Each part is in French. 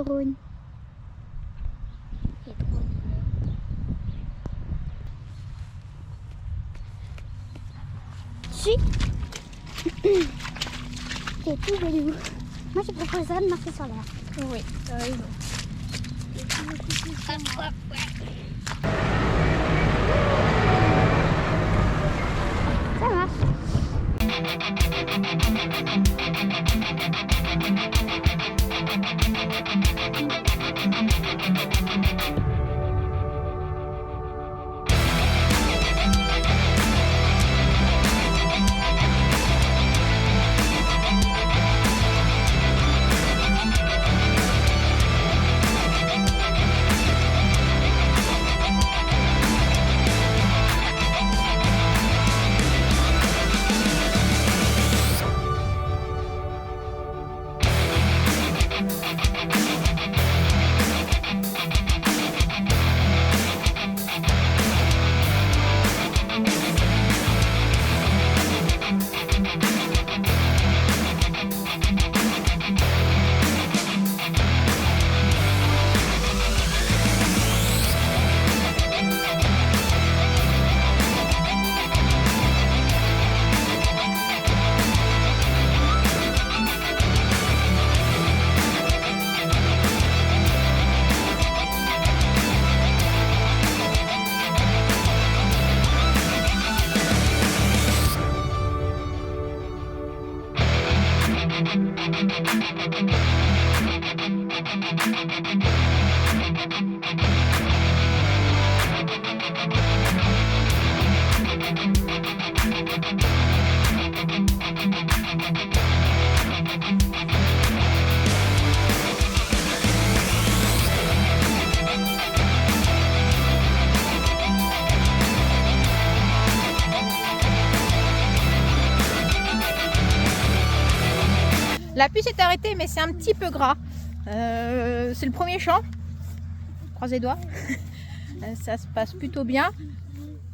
drone. Les drones. Si. C'est tout joli. Moi je proposerais de marcher sur l'air. Oui, t'as raison. Ça marche. La pluie s'est arrêtée, mais c'est un petit peu gras. C'est le premier champ. Croisez les doigts. Ça se passe plutôt bien.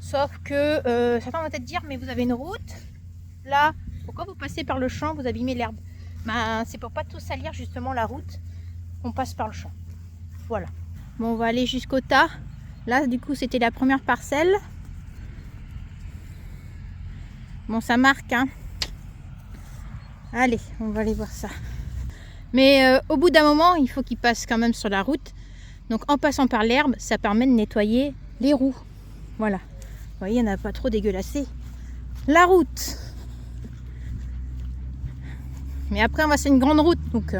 Sauf que certains vont peut-être dire, mais vous avez une route. Là, pourquoi vous passez par le champ, vous abîmez l'herbe? Ben, c'est pour pas tout salir justement la route. On passe par le champ. Voilà. Bon, on va aller jusqu'au tas. Là, du coup, c'était la première parcelle. Bon, ça marque, hein. Allez, on va aller voir ça. Mais au bout d'un moment, il faut qu'il passe quand même sur la route. Donc en passant par l'herbe, ça permet de nettoyer les roues. Voilà. Vous voyez, on n'a pas trop dégueulassé la route. Mais après, on va sur une grande route. Donc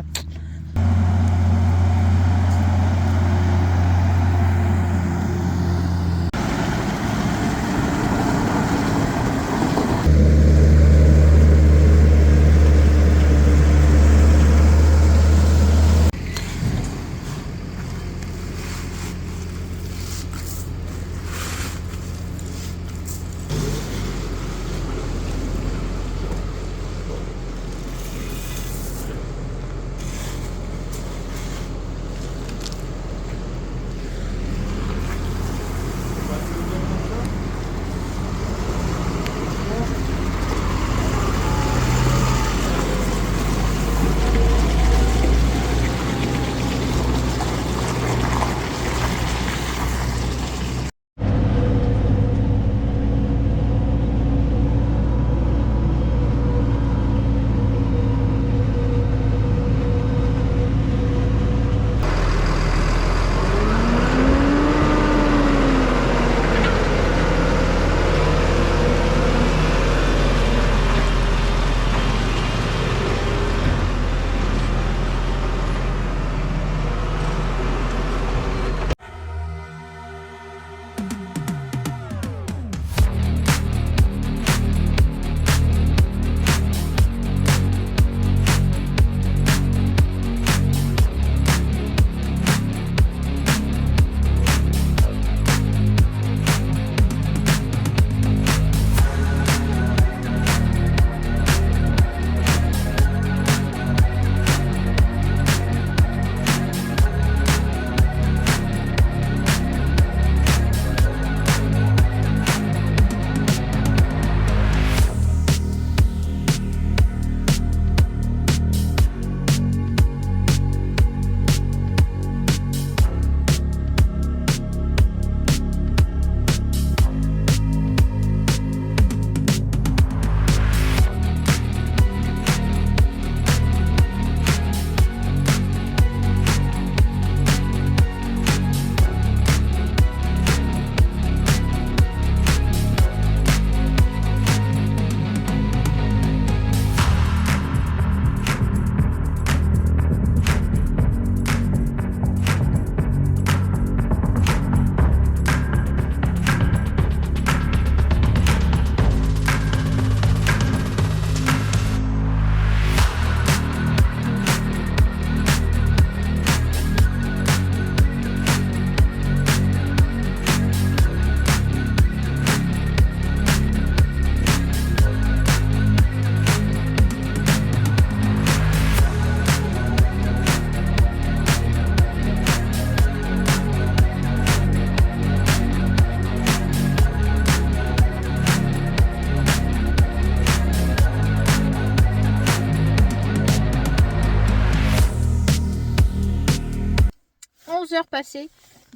heures passées,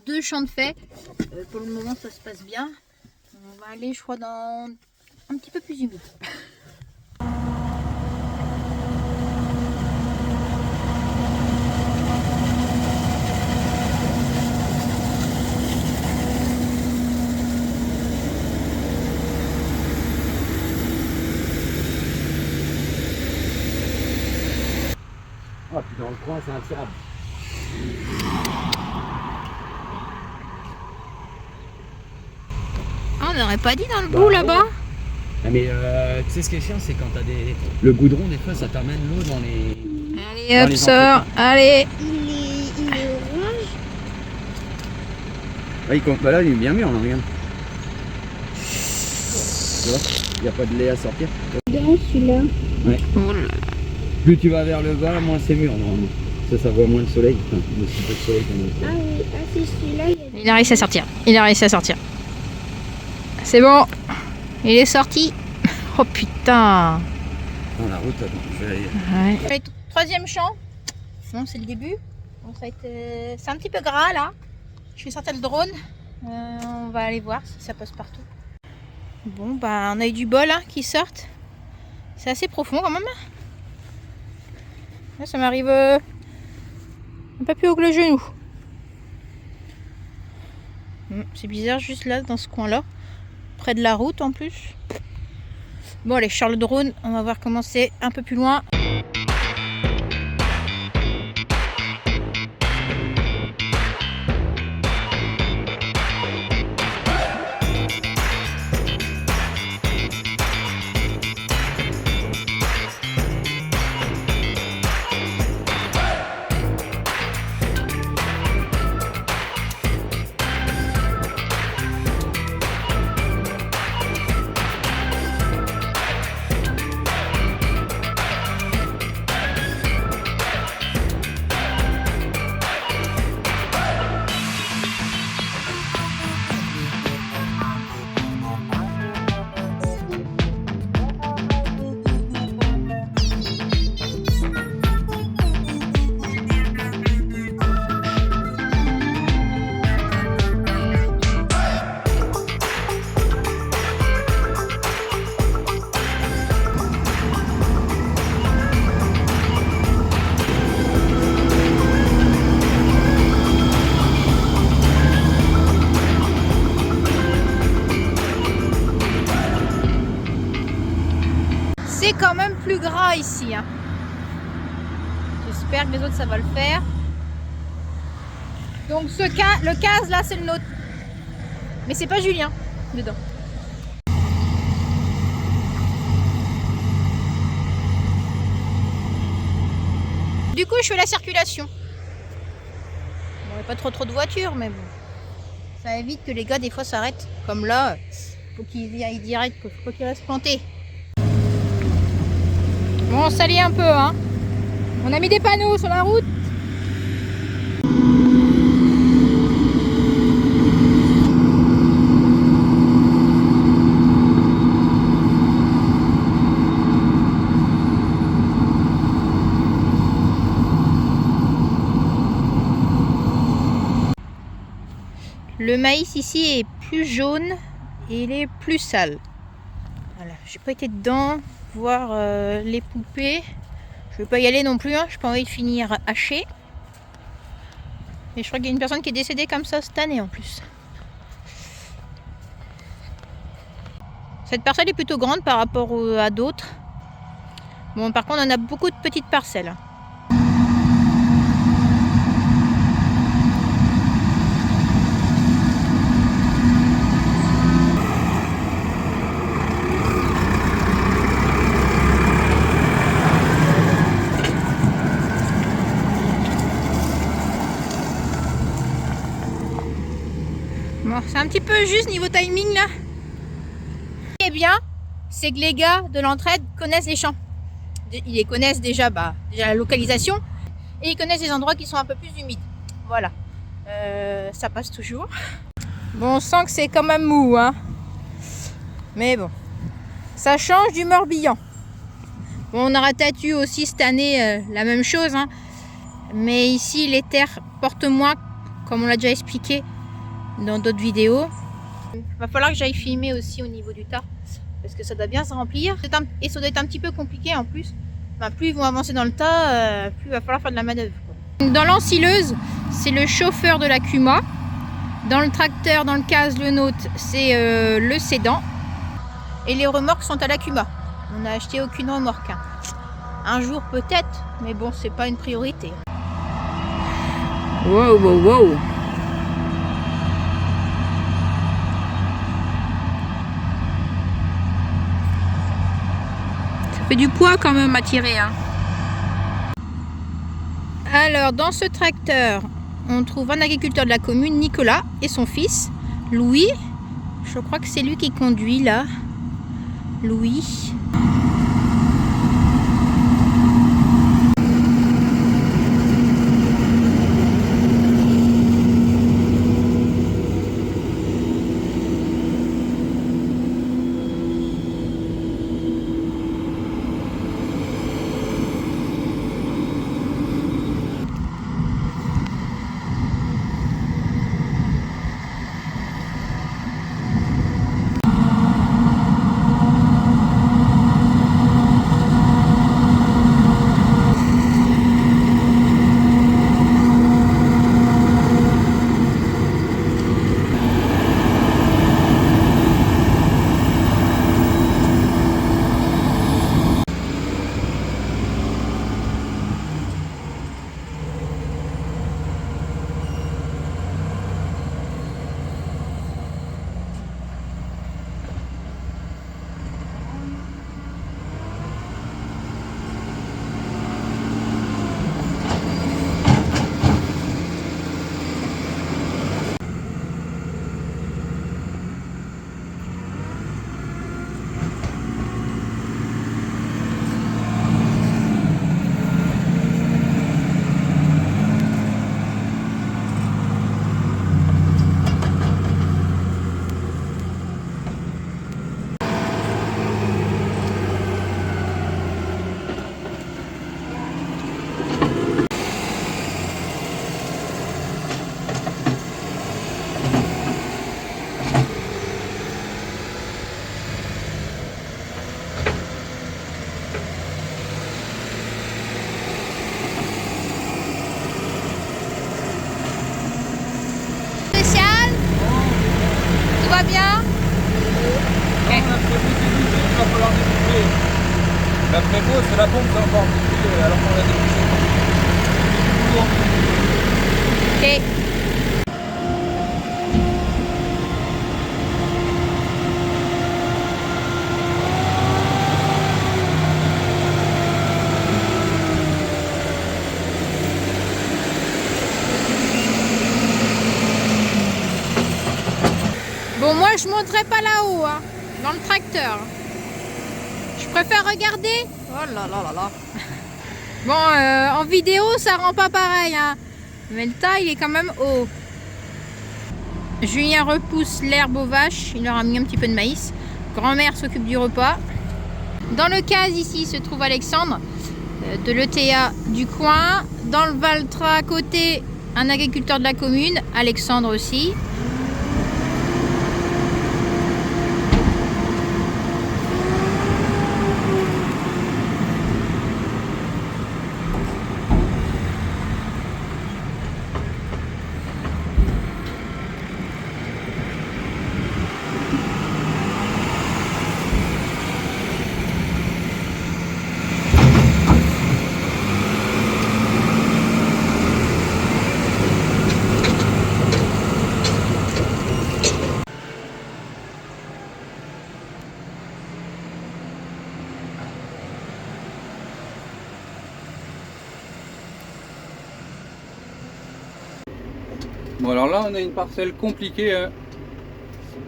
2 champs de fait. Pour le moment, ça se passe bien. On va aller, je crois, dans un petit peu plus humide. Ah, puis dans le coin, c'est intirable. Ah, on n'aurait pas dit dans le bout là-bas. Ah, mais tu sais ce qui est chiant, c'est quand t'as le goudron, des fois, ça t'amène l'eau dans les... Allez, hop, sort. Allez. Il est orange. Ah, bah là, il est bien mûr, là, regarde. Tu vois, il n'y a pas de lait à sortir. Dans celui-là. Ouais. Oh là là. Plus tu vas vers le bas, moins c'est mûr, normalement. Ça voit moins le soleil. Enfin, aussi peu de soleil qu'on a. Ah oui, ah c'est celui-là. Il a réussi à sortir. Il a réussi à sortir. C'est bon. Il est sorti. Oh putain. Dans la route, attends, je vais aller... Ouais. Troisième champ. Bon, c'est le début. Bon, ça a été... C'est un petit peu gras là. Je vais sortir le drone. On va aller voir si ça passe partout. Bon, bah on a eu du bol hein, qui sortent. C'est assez profond quand même. Là, ça m'arrive un peu plus haut que le genou. C'est bizarre juste là dans ce coin là. Près de la route en plus. Bon allez, je sors le drone. On va voir comment c'est un peu plus loin. C'est quand même plus gras ici. Hein. J'espère que les autres ça va le faire. Donc le 15 là c'est le nôtre. Mais c'est pas Julien dedans. Du coup je fais la circulation. Bon, il n'y a pas trop de voitures mais bon. Ça évite que les gars des fois s'arrêtent. Comme là, faut qu'ils aillent direct, faut qu'ils restent plantés. Bon, on s'allie un peu, hein. On a mis des panneaux sur la route. Le maïs ici est plus jaune et il est plus sale. Voilà, j'ai pas été dedans voir les poupées. Je vais pas y aller non plus, hein. J'ai pas envie de finir haché. Et je crois qu'il y a une personne qui est décédée comme ça cette année en plus. Cette parcelle est plutôt grande par rapport à d'autres. Bon, par contre, on a beaucoup de petites parcelles. Bon, c'est un petit peu juste niveau timing là. Ce qui est bien, c'est que les gars de l'entraide connaissent les champs. Ils les connaissent déjà, déjà la localisation et ils connaissent les endroits qui sont un peu plus humides. Voilà, ça passe toujours. Bon, on sent que c'est quand même mou, hein. Mais bon, ça change du Morbihan. Bon, on aura peut-être eu aussi cette année la même chose, hein. Mais ici les terres portent moins comme on l'a déjà expliqué dans d'autres vidéos. Il va falloir que j'aille filmer aussi au niveau du tas, parce que ça doit bien se remplir. Et ça doit être un petit peu compliqué en plus. Bah, plus ils vont avancer dans le tas, plus il va falloir faire de la manœuvre. Dans l'ensileuse, c'est le chauffeur de la Kuma. Dans le tracteur, dans le case, le nôtre, c'est le sédan. Et les remorques sont à la Kuma. On n'a acheté aucune remorque. Hein. Un jour peut-être, mais bon, c'est pas une priorité. Wow, wow, wow. Ça fait du poids quand même à tirer. Hein. Alors, dans ce tracteur, on trouve un agriculteur de la commune, Nicolas, et son fils, Louis. Je crois que c'est lui qui conduit là. Louis. Tout va bien? Okay. Il va falloir déboucher. La prévo, c'est la pompe, c'est encore débouché alors qu'on l'a débouché. Ok. Bon, moi je monterai pas là-haut, hein, dans le tracteur. Je préfère regarder. Oh là là là là. Bon, en vidéo ça rend pas pareil, hein. Mais le tas il est quand même haut. Julien repousse l'herbe aux vaches. Il leur a mis un petit peu de maïs. Grand-mère s'occupe du repas. Dans le case ici se trouve Alexandre de l'ETA du coin. Dans le Valtra à côté, un agriculteur de la commune, Alexandre aussi. Bon alors là on a une parcelle compliquée, hein.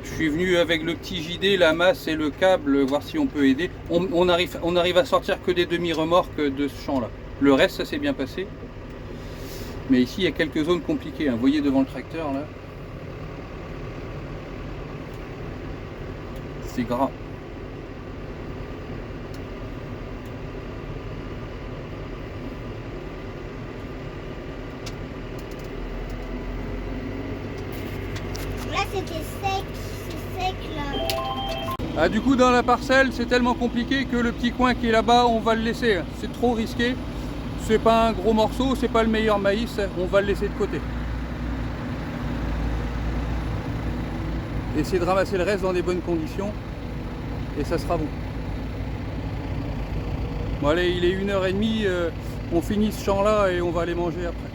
Je suis venu avec le petit JD, la masse et le câble, voir si on peut aider. On arrive à sortir que des demi-remorques de ce champ là. Le reste ça s'est bien passé. Mais ici il y a quelques zones compliquées, hein. Vous voyez devant le tracteur là. C'est gras. c'était sec. C'est sec là. Ah, du coup, dans la parcelle, c'est tellement compliqué que le petit coin qui est là-bas, on va le laisser. C'est trop risqué. C'est pas un gros morceau, c'est pas le meilleur maïs. On va le laisser de côté. Essayer de ramasser le reste dans des bonnes conditions. Et ça sera bon. Bon, allez, il est 1h30. On finit ce champ-là et on va aller manger après.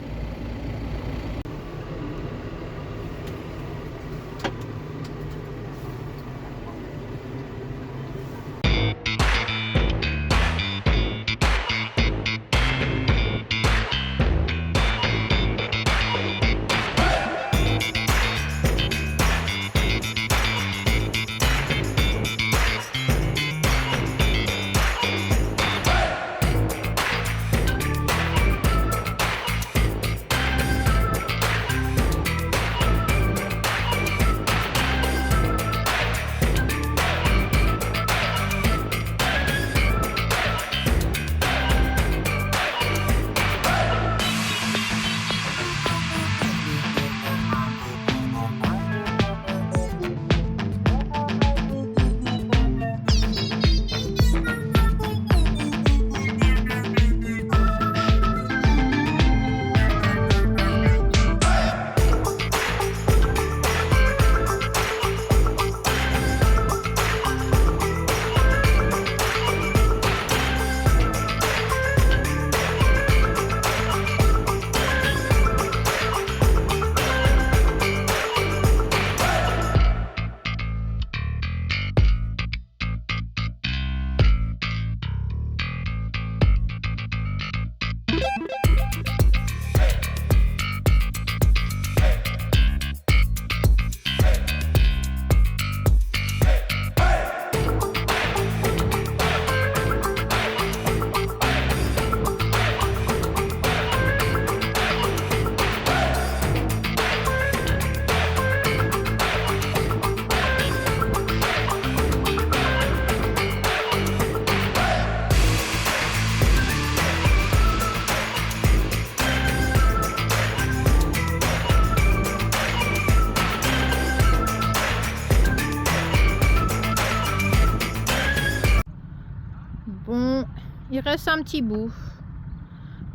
Bon, il reste un petit bout.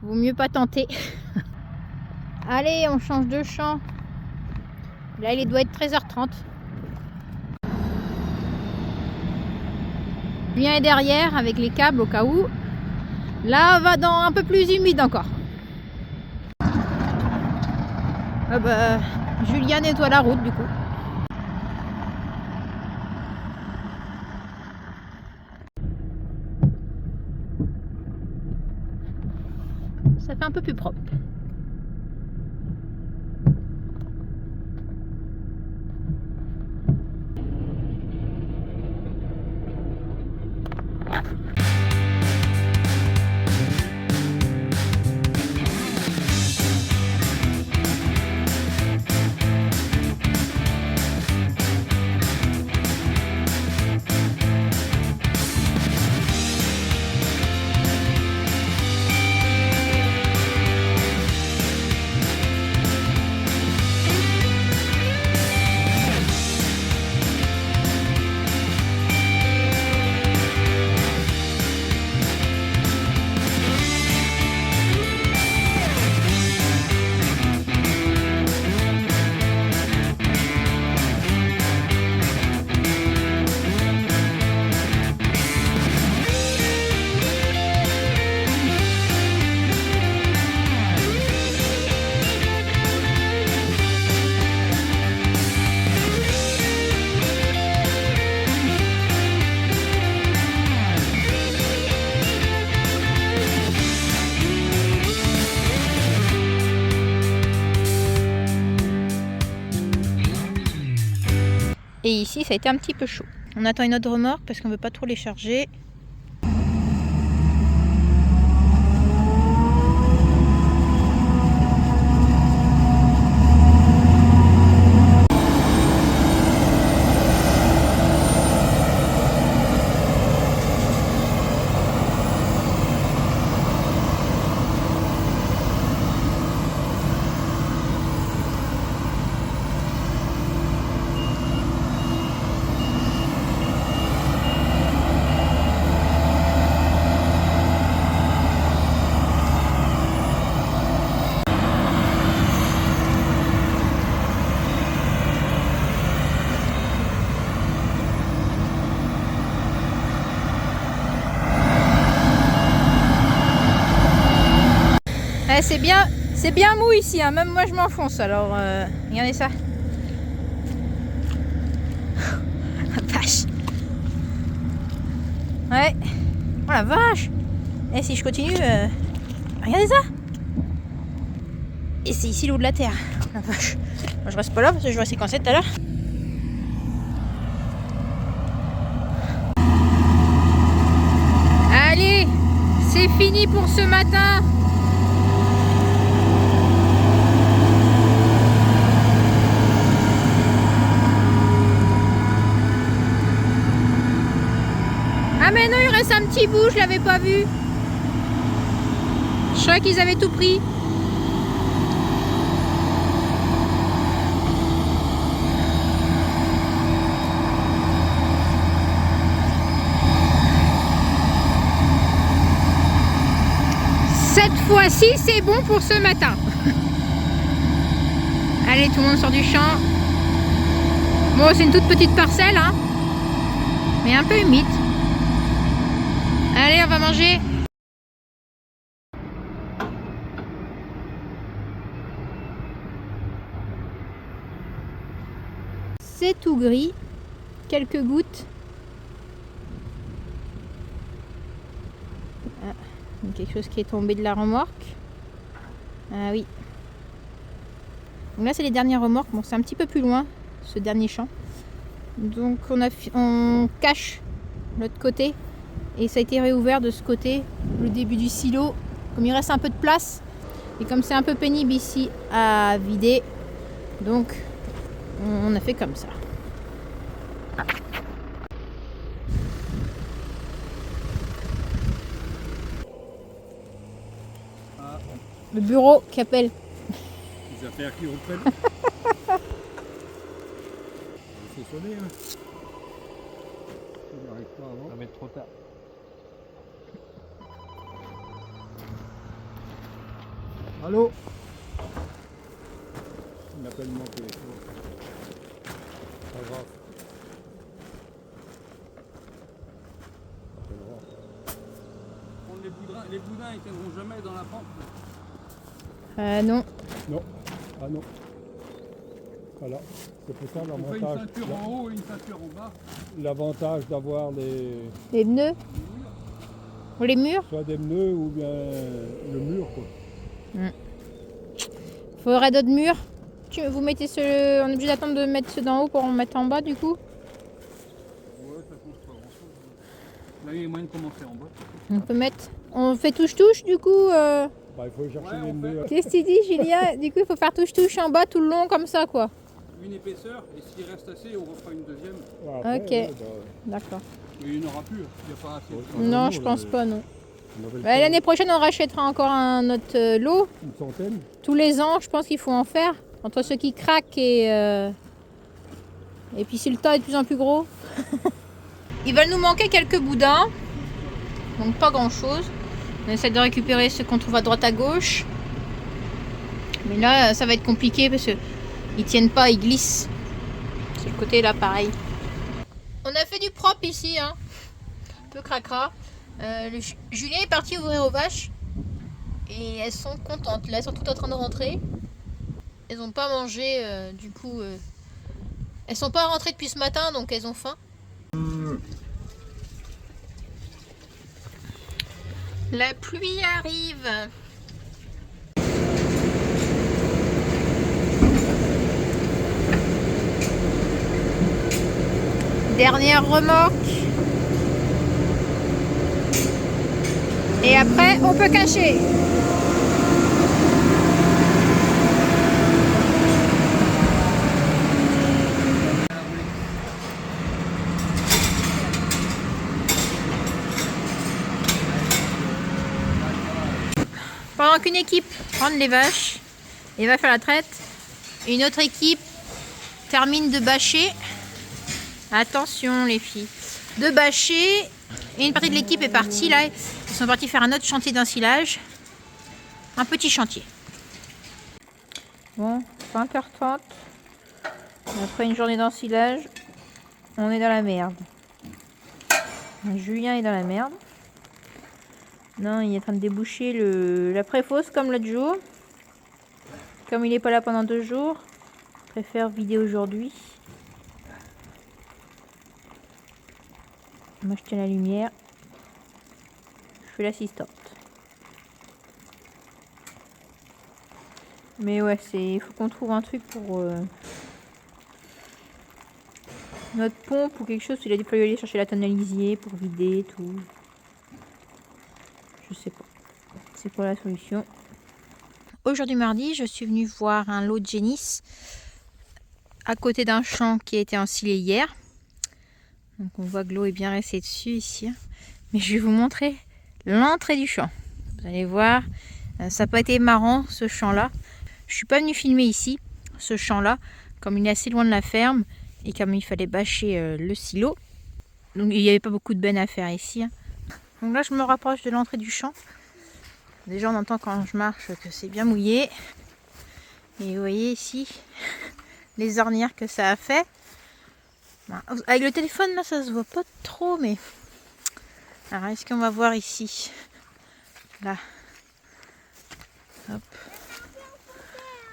Vaut mieux pas tenter. Allez, on change de champ. Là, il doit être 13h30. Julien est derrière avec les câbles au cas où. Là, on va dans un peu plus humide encore. Ah bah, Julien nettoie la route du coup. Ça fait un peu plus propre. Et ici, ça a été un petit peu chaud. On attend une autre remorque parce qu'on ne veut pas trop les charger. Eh, c'est bien mou ici, hein. Même moi je m'enfonce. Alors, regardez ça. La vache. Ouais. Oh la vache. Et si je continue, regardez ça. Et c'est ici l'eau de la terre. La vache. Moi je reste pas là parce que je vois séquencer tout à l'heure. Allez, c'est fini pour ce matin. Ah mais non, il reste un petit bout, je l'avais pas vu. Je croyais qu'ils avaient tout pris. Cette fois-ci, c'est bon pour ce matin. Allez, tout le monde sort du champ. Bon, c'est une toute petite parcelle, hein, mais un peu humide. Allez, on va manger. C'est tout gris. Quelques gouttes. Ah, il y a quelque chose qui est tombé de la remorque. Ah oui. Donc là, c'est les dernières remorques. Bon, c'est un petit peu plus loin, ce dernier champ. Donc on cache l'autre côté. Et ça a été réouvert de ce côté, le début du silo. Comme il reste un peu de place, et comme c'est un peu pénible ici à vider, donc on a fait comme ça. Le bureau qui appelle. Les affaires qui reprennent. Il faut sonner. Hein. Il n'arrive pas avant. Ça va être trop tard. Allô? Il m'appelle mon téléphone. Pas grave. Les boudins, ils tiendront jamais dans la pente. Non. Non. Ah non. Voilà. C'est pour ça On fait une l'avantage. ceinture en haut et une ceinture en bas. L'avantage d'avoir Les pneus. Ou les murs. soit des pneus ou bien le mur quoi. Faudrait d'autres murs. Vous mettez on est obligé d'attendre de mettre ceux d'en haut pour en mettre en bas du coup. Ouais, ça change pas grand chose. Là, il y a moyen de commencer en bas. On peut mettre. On fait touche-touche du coup. Bah, il faut chercher Ouais, les on pneus. Qu'est-ce que tu dis, Julien? Du coup, il faut faire touche-touche en bas tout le long comme ça quoi. Une épaisseur, et s'il reste assez, on refera une deuxième. Voilà, après, Ok. ouais, D'accord. Mais il n'y en aura plus, il n'y a pas assez. Ouais. Non, non, je là, pense pas, non. on avait le Bah, temps. l'année prochaine, on rachètera encore un autre lot. Une centaine. Tous les ans, je pense qu'il faut en faire. Entre ceux qui craquent et puis si le tas est de plus en plus gros. Il va nous manquer quelques boudins. Donc pas grand chose. On essaie de récupérer ceux qu'on trouve à droite à gauche. Mais là, ça va être compliqué parce que ils tiennent pas, ils glissent. C'est le côté là, pareil. On a fait du propre ici, hein. Un peu cracra. Julien est parti ouvrir aux vaches. Et elles sont contentes. Là, elles sont toutes en train de rentrer. Elles n'ont pas mangé, du coup. Elles sont pas rentrées depuis ce matin, donc elles ont faim. La pluie arrive. Dernière remorque. Et après, on peut cacher. Pendant qu'une équipe prend les vaches et va faire la traite, une autre équipe termine de bâcher. Attention les filles, de bâcher. Et une partie de l'équipe est partie là. Ils sont partis faire un autre chantier d'ensilage. Un petit chantier. Bon, 20h30. Après une journée d'ensilage, on est dans la merde. Julien est dans la merde. Non, il est en train de déboucher la préfausse comme l'autre jour. Comme il n'est pas là pendant 2 jours, je préfère vider aujourd'hui. Moi je tiens la lumière. Je fais l'assistante. Mais ouais, il faut qu'on trouve un truc pour notre pompe ou quelque chose. Il a dû falloir aller chercher la tonalisier pour vider tout. Je sais pas. C'est quoi la solution? Aujourd'hui mardi, je suis venue voir un lot de génisses à côté d'un champ qui a été ensilé hier. Donc on voit que l'eau est bien restée dessus ici. Mais je vais vous montrer l'entrée du champ. Vous allez voir, ça n'a pas été marrant ce champ-là. Je suis pas venue filmer ici, ce champ-là, comme il est assez loin de la ferme et comme il fallait bâcher le silo. Donc il n'y avait pas beaucoup de bennes à faire ici. Donc là je me rapproche de l'entrée du champ. Déjà on entend quand je marche que c'est bien mouillé. Et vous voyez ici les ornières que ça a fait. Avec le téléphone là ça se voit pas trop, mais alors est-ce qu'on va voir ici? Là. Hop.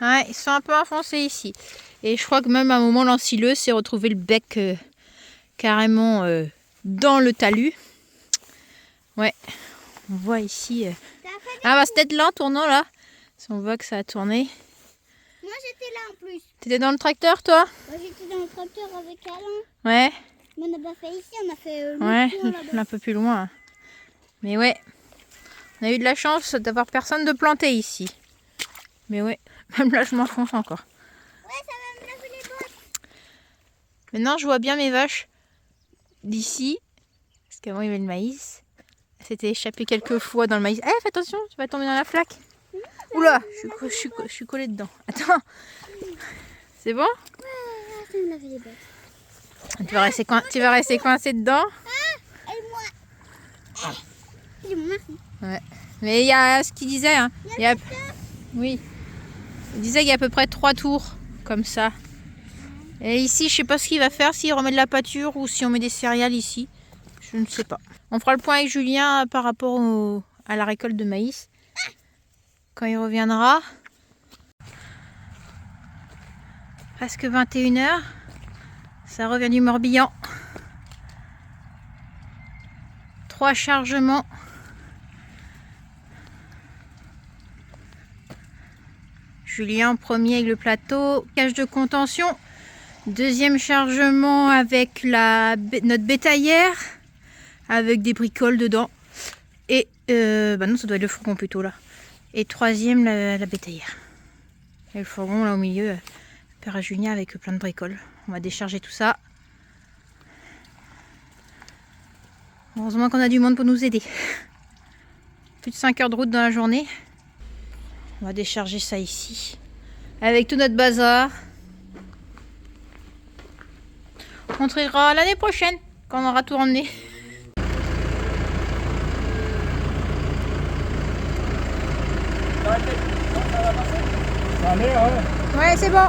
Ouais, ils sont un peu enfoncés ici. Et je crois que même à un moment l'ensileuse s'est retrouvé le bec carrément dans le talus. Ouais. On voit ici. Ah bah c'est peut-être là en tournant là. Si on voit que ça a tourné. Moi j'étais là en plus. T'étais dans le tracteur toi? Moi j'étais dans le tracteur avec Alain. Ouais. Mais on n'a pas fait ici, on a fait Ouais, un peu plus loin. Mais ouais. On a eu de la chance d'avoir personne de planter ici. Mais ouais, même là je m'enfonce encore. Ouais, ça va me laver les bottes. Maintenant je vois bien mes vaches d'ici. Parce qu'avant il y avait le maïs. S'était échappé quelques fois dans le maïs. Eh, fais attention, tu vas tomber dans la flaque. Oula, je suis collée dedans. Attends. C'est bon? Ouais, ça me lave les bottes. Tu vas rester coincé dedans? Ah, et moi. C'est bon, merci. Ouais. Mais il y a ce qu'il disait. Hein. Oui. Il disait qu'il y a à peu près 3 tours comme ça. Et ici, je sais pas ce qu'il va faire, s'il remet de la pâture ou si on met des céréales ici. Je ne sais pas. On fera le point avec Julien par rapport à la récolte de maïs. Quand il reviendra. Presque 21h. Ça revient du Morbihan. 3 chargements. Julien premier avec le plateau. Cage de contention. Deuxième chargement avec notre bétaillère. Avec des bricoles dedans. Et bah non, ça doit être le fourgon plutôt là. Et troisième, la bétaillère. Et le fourgon là au milieu, père à Julien avec plein de bricoles. On va décharger tout ça. Heureusement qu'on a du monde pour nous aider. Plus de 5 heures de route dans la journée. On va décharger ça ici. Avec tout notre bazar. On triera l'année prochaine quand on aura tout emmené. Ça allait, ouais. Ouais, c'est bon.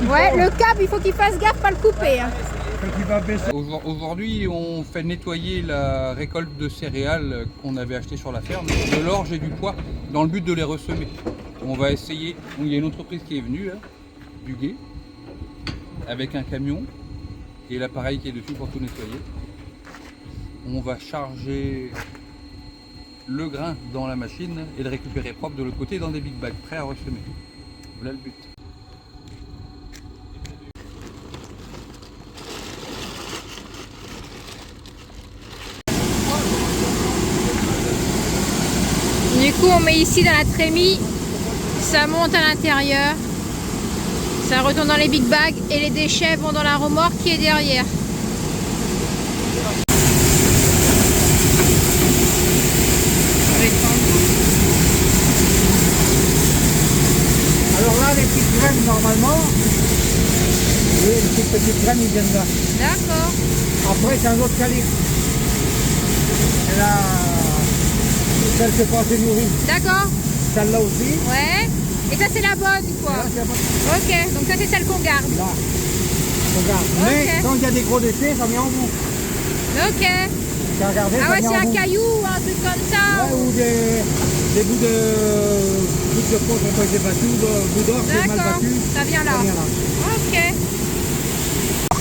Ouais, le câble, il faut qu'il fasse gaffe, pas le couper. Hein. Aujourd'hui, on fait nettoyer la récolte de céréales qu'on avait acheté sur la ferme, de l'orge et du pois, dans le but de les ressemer. On va essayer. Donc, il y a une entreprise qui est venue, là, du Gué, avec un camion et l'appareil qui est dessus pour tout nettoyer. On va charger le grain dans la machine et le récupérer propre de l'autre côté dans des big bags prêts à ressemer. Voilà le but. Du coup, on met ici dans la trémie, ça monte à l'intérieur, ça retourne dans les big bags et les déchets vont dans la remorque qui est derrière. Alors là, les petites graines, normalement, oui, les toutes petites graines, ils viennent là. D'accord. Après, c'est un autre calibre. Et là, celle qui n'est pas assez nourrie. D'accord. Celle-là aussi. Ouais. Et ça, c'est la bonne, quoi. Là, c'est la bonne. Ok, donc ça, c'est celle qu'on garde. Là, on garde. Ok. Mais quand il y a des gros déchets, ça met en bout. Ok. T'as regardé, Ah ça ouais, vient c'est en un bout. caillou ou un truc comme ça. Ouais, ou des bouts de peau qui ont pas été battus, ou de bouts d'or qui est mal D'accord, battu. ça vient là. Ça vient là. Ok.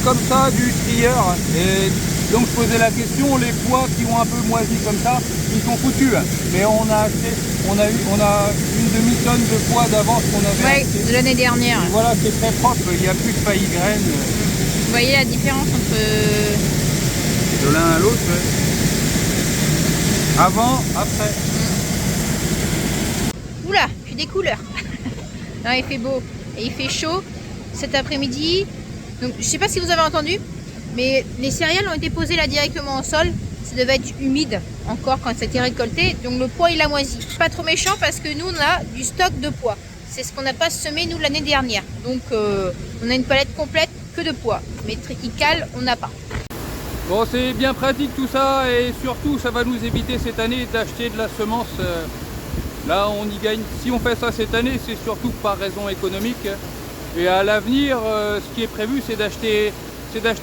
Comme ça, du trieur. Et donc je posais la question, les pois qui ont un peu moisi comme ça, ils sont foutus. Mais on a une demi-tonne de pois d'avance qu'on avait Ouais, acheté. de l'année dernière. Et voilà, c'est très propre, il n'y a plus de failles graines Vous voyez la différence entre... de l'un à l'autre. Avant, après. Oula, j'ai des couleurs. Non, il fait beau et il fait chaud cet après-midi. Donc, je sais pas si vous avez entendu, mais les céréales ont été posées là directement au sol. Ça devait être humide encore quand ça a été récolté. Donc le pois il a moisi. Pas trop méchant parce que nous on a du stock de pois. C'est ce qu'on n'a pas semé nous l'année dernière. Donc on a une palette complète que de pois. Mais triticale on n'a pas. Bon, c'est bien pratique tout ça et surtout ça va nous éviter cette année d'acheter de la semence. Là on y gagne. Si on fait ça cette année, c'est surtout par raison économique. Et à l'avenir, ce qui est prévu, c'est d'acheter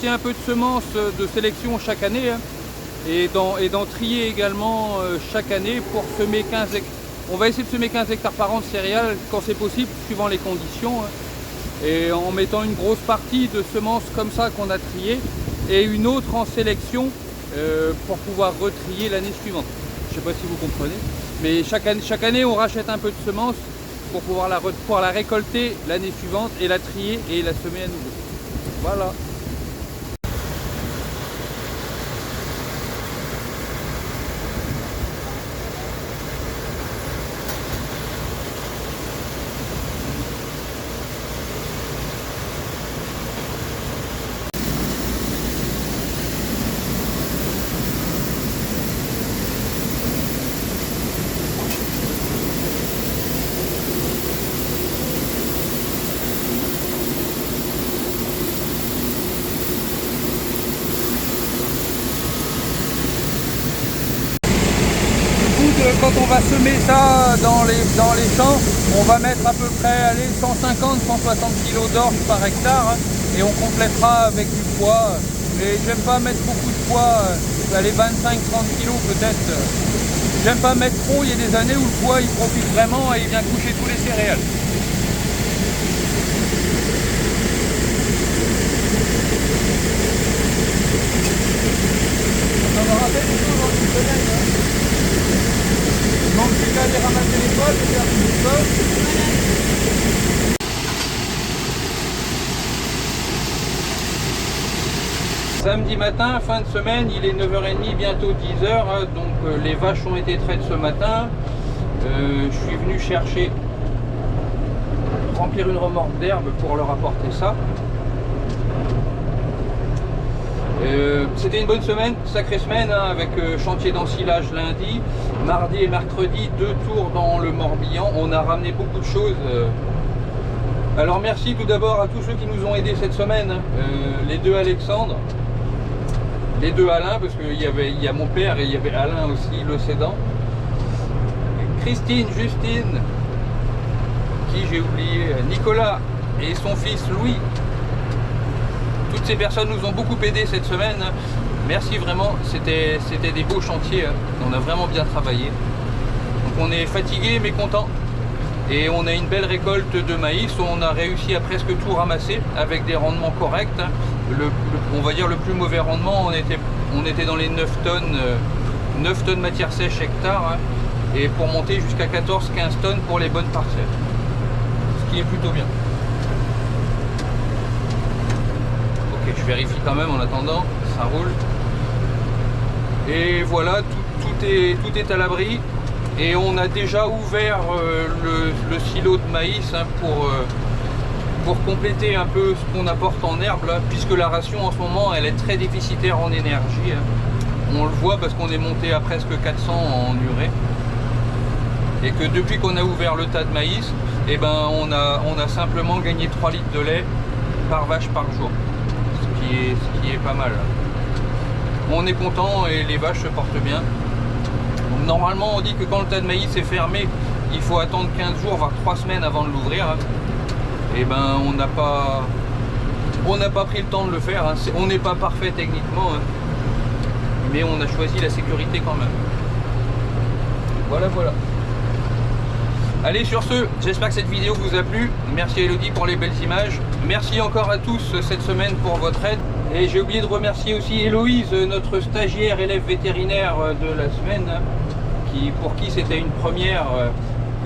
un peu de semences de sélection chaque année et d'en trier également chaque année pour semer 15 hectares. On va essayer de semer 15 hectares par an de céréales quand c'est possible, suivant les conditions. Et en mettant une grosse partie de semences comme ça qu'on a triées et une autre en sélection pour pouvoir retrier l'année suivante. Je ne sais pas si vous comprenez, mais chaque année on rachète un peu de semences pour pouvoir la récolter l'année suivante et la trier et la semer à nouveau. Voilà. Quand on va semer ça dans les champs, on va mettre à peu près 150-160 kg d'orge par hectare et on complétera avec du poids. Mais j'aime pas mettre beaucoup de poids, 25-30 kg peut-être. J'aime pas mettre trop, il y a des années où le poids il profite vraiment et il vient coucher tous les céréales. Ça me rappelle des choses dans une semaine. Donc c'est qu'à aller ramasser les poils et faire du sol. Samedi matin, fin de semaine, il est 9h30, bientôt 10h, donc les vaches ont été traites ce matin. Je suis venu chercher, remplir une remorque d'herbe pour leur apporter ça. C'était une bonne semaine, sacrée semaine, hein, avec chantier d'ensilage lundi, mardi et mercredi, 2 tours dans le Morbihan. On a ramené beaucoup de choses. Alors merci tout d'abord à tous ceux qui nous ont aidés cette semaine, les 2 Alexandre, les 2 Alain, parce qu'il y a mon père et il y avait Alain aussi, le cédant. Christine, Justine, qui j'ai oublié, Nicolas et son fils Louis. Toutes ces personnes nous ont beaucoup aidés cette semaine. Merci vraiment, c'était des beaux chantiers. On a vraiment bien travaillé. Donc on est fatigué mais content. Et on a une belle récolte de maïs. On a réussi à presque tout ramasser avec des rendements corrects. On va dire le plus mauvais rendement, on était dans les 9 tonnes matière sèche hectare. Et pour monter jusqu'à 14-15 tonnes pour les bonnes parcelles. Ce qui est plutôt bien. Je vérifie quand même en attendant, ça roule. Et voilà, tout est à l'abri. Et on a déjà ouvert le silo de maïs pour compléter un peu ce qu'on apporte en herbe, là, puisque la ration en ce moment elle est très déficitaire en énergie. On le voit parce qu'on est monté à presque 400 en urée. Et que depuis qu'on a ouvert le tas de maïs, eh ben, on a simplement gagné 3 litres de lait par vache par jour. Ce qui est pas mal. On est content et les vaches se portent bien. Donc, normalement on dit que quand le tas de maïs est fermé, il faut attendre 15 jours voire 3 semaines avant de l'ouvrir. Et ben on n'a pas pris le temps de le faire. On n'est pas parfait techniquement. mais on a choisi la sécurité quand même. Voilà, voilà. Allez, sur ce, j'espère que cette vidéo vous a plu. Merci à Elodie pour les belles images. Merci encore à tous cette semaine pour votre aide. Et j'ai oublié de remercier aussi Héloïse, notre stagiaire élève vétérinaire de la semaine, pour qui c'était une première,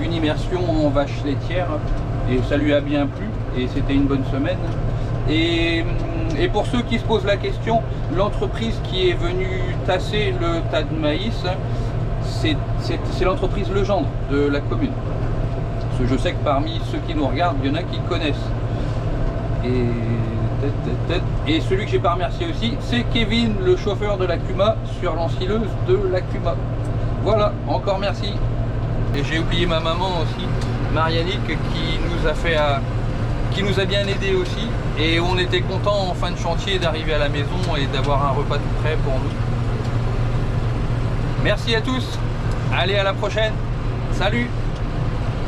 une immersion en vache laitière. Et ça lui a bien plu et c'était une bonne semaine. Et pour ceux qui se posent la question, l'entreprise qui est venue tasser le tas de maïs, c'est l'entreprise Legendre de la commune. Parce que je sais que parmi ceux qui nous regardent, il y en a qui connaissent. Et celui que j'ai pas remercié aussi, c'est Kevin, le chauffeur de la Cuma sur l'ensileuse de la Cuma. Voilà, encore merci. Et j'ai oublié ma maman aussi, Marianique, qui nous a bien aidé aussi. Et on était content en fin de chantier d'arriver à la maison et d'avoir un repas tout prêt pour nous. Merci à tous. Allez, à la prochaine. Salut.